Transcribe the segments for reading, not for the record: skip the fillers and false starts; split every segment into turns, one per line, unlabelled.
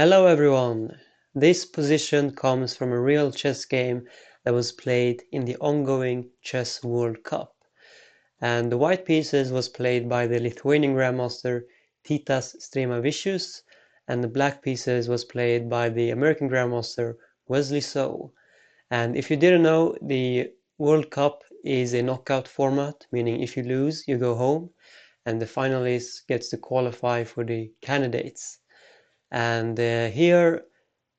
Hello everyone! This position comes from a real chess game that was played in the ongoing Chess World Cup. And the white pieces was played by the Lithuanian Grandmaster Titas Stremavičius, and the black pieces was played by the American Grandmaster Wesley. And if you didn't know, the World Cup is a knockout format, meaning if you lose, you go home, and the finalist gets to qualify for the candidates. And here,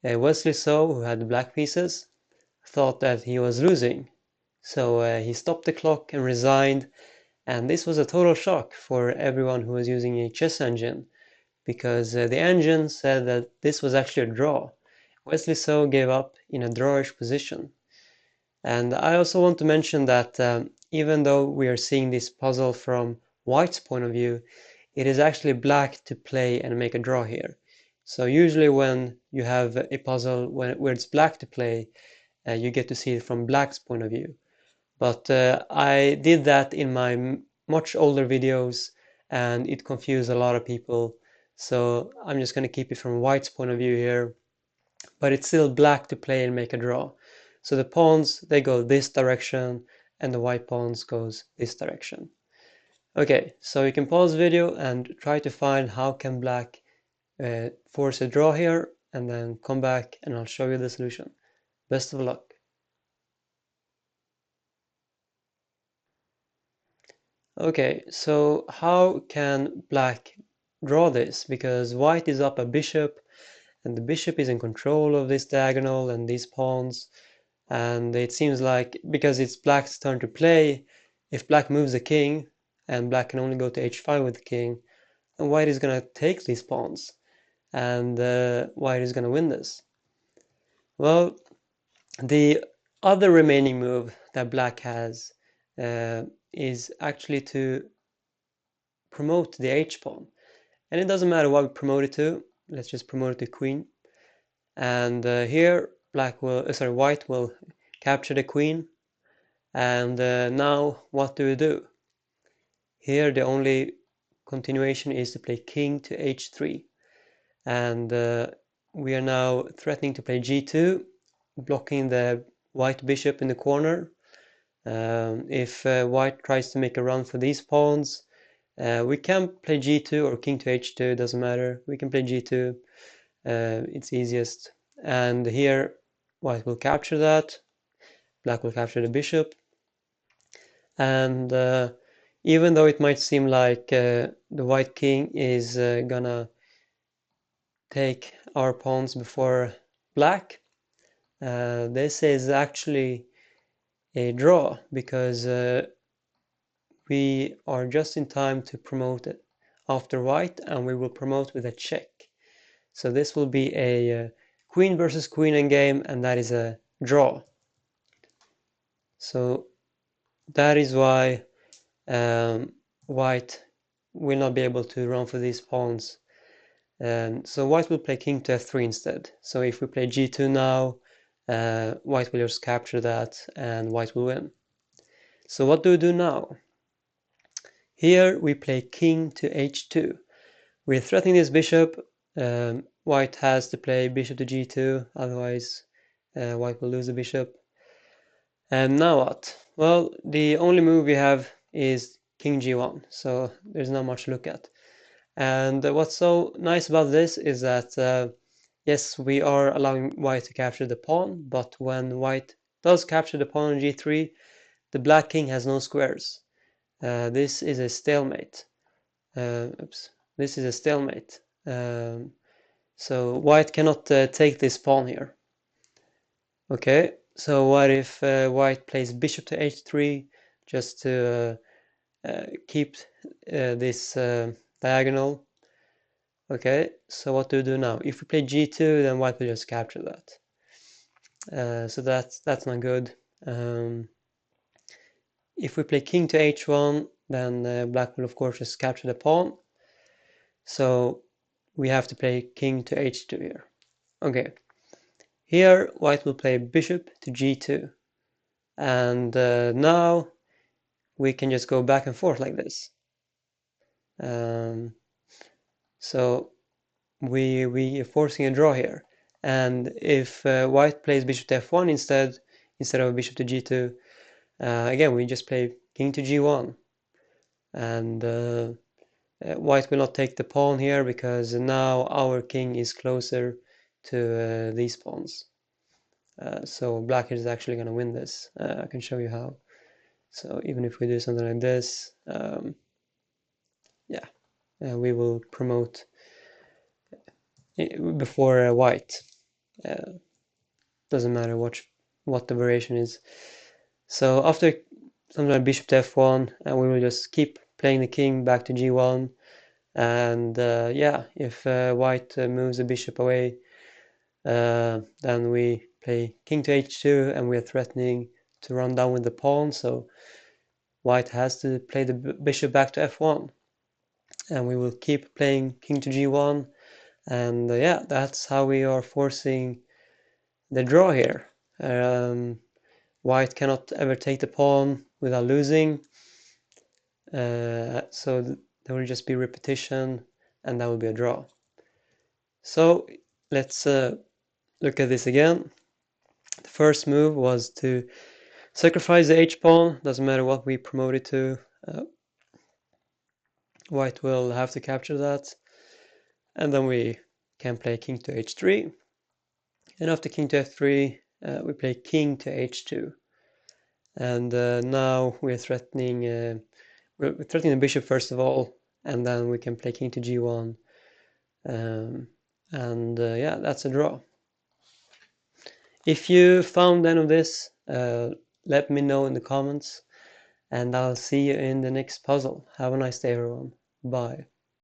Wesley, who had the black pieces, thought that he was losing. So he stopped the clock and resigned. And this was a total shock for everyone who was using a chess engine, because the engine said that this was actually a draw. Wesley gave up in a drawish position. And I also want to mention that even though we are seeing this puzzle from White's point of view, it is actually black to play and make a draw here. So usually when you have a puzzle where it's black to play, you get to see it from black's point of view. But I did that in my much older videos and it confused a lot of people. So I'm just going to keep it from White's point of view here. But it's still black to play and make a draw. So the pawns, they go this direction and the white pawns goes this direction. Okay, so you can pause the video and try to find how can black force a draw here, and then come back and I'll show you the solution. Best of luck. Okay, so how can black draw this? Because white is up a bishop, and the bishop is in control of this diagonal and these pawns, and it seems like because it's black's turn to play, if black moves the king, and black can only go to h5 with the king, then white is going to take these pawns, and white is going to win this. Well, the other remaining move that black has is actually to promote the h-pawn. And it doesn't matter what we promote it to. Let's just promote it to queen. And here white will capture the queen. And now what do we do? Here the only continuation is to play king to h3. And we are now threatening to play g2, blocking the white bishop in the corner. If white tries to make a run for these pawns, we can play g2 or king to h2, doesn't matter. We can play g2, it's easiest. And here white will capture that, black will capture the bishop. And even though it might seem like the white king is gonna take our pawns before black, this is actually a draw, because we are just in time to promote it after white, and we will promote with a check. So this will be a queen versus queen endgame, and that is a draw. So that is why white will not be able to run for these pawns. So white will play king to f3 instead. So if we play g2 now, white will just capture that and white will win. So what do we do now? Here we play king to h2. We're threatening this bishop. White has to play bishop to g2, otherwise white will lose the bishop. And now what? Well, the only move we have is king g1, so there's not much to look at. And what's so nice about this is that, yes, we are allowing white to capture the pawn, but when white does capture the pawn on g3, the black king has no squares. This is a stalemate. This is a stalemate. So white cannot take this pawn here. Okay, so what if white plays bishop to h3 just to keep this diagonal? Okay, so what do we do now? If we play g2, then white will just capture that. So that's not good. If we play king to h1, then black will of course just capture the pawn. So we have to play king to h2 here. Okay, here white will play bishop to g2. And now we can just go back and forth like this. So we are forcing a draw here. And if white plays bishop to f1 instead of bishop to g2, again we just play king to g1, and white will not take the pawn here because now our king is closer to these pawns. So black is actually going to win this. I can show you how. So even if we do something like this, yeah, we will promote before white. Doesn't matter what the variation is. So after something like bishop to f1, we will just keep playing the king back to g1. And yeah, if white moves the bishop away, then we play king to h2, and we are threatening to run down with the pawn. So white has to play the bishop back to f1, and we will keep playing king to g1. And yeah, that's how we are forcing the draw here. White cannot ever take the pawn without losing, so there will just be repetition, and that will be a draw. So let's look at this again. The first move was to sacrifice the h-pawn. Doesn't matter what we promote it to. White will have to capture that, and then we can play king to h3. And after king to f3, we play king to h2. And now we're threatening the bishop first of all, and then we can play king to g1. And yeah, that's a draw. If you found any of this, let me know in the comments, and I'll see you in the next puzzle. Have a nice day, everyone. Bye.